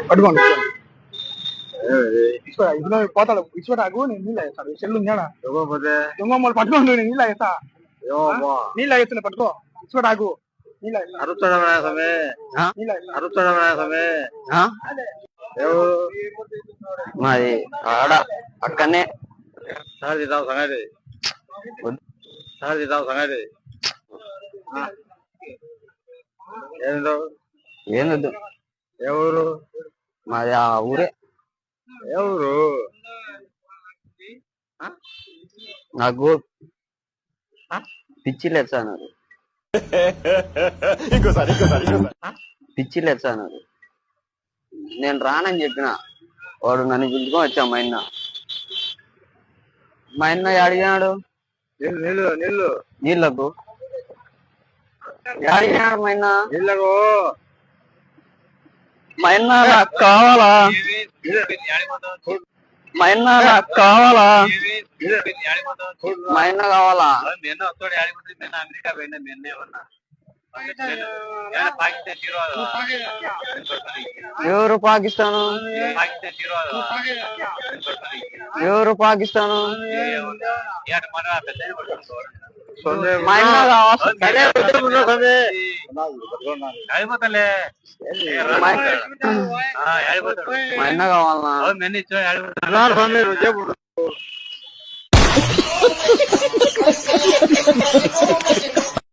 పట్టుకోండి ఇప్పుడు పోతాడు ఇచ్చిపెట్టాకు నేను నీళ్ళు వేస్తాను చెల్లు ఉన్నాడా దొంగ మళ్ళీ పట్టుకోండి నేను నీళ్ళు వేస్తా నీళ్ళు వేస్తున్నా పట్టుకో ఇచ్చిపెట్టాకు నీళ్ళు మాది ఆడ పక్కనే ఏందు ఎవరు మాది ఆ ఊరే ఎవరు నాకు పిచ్చి లేదు సార్ నాకు పిచ్చి లేదు సార్ నాకు నేను రానని చెప్పిన వాడు నన్ను పిలుచుకొని వచ్చా మా అన్న అడిగినాడు నీళ్ళకు అడిగినాడు మా అన్న నాకు కావాలా మా అన్న నాకు కావాలా మా అన్న కావాలా అమెరికా పోయినా మెన్న ఎవరు పాకిస్తాను ఎవరు పాకిస్తాను మా అన్న మా అన్న కావాలా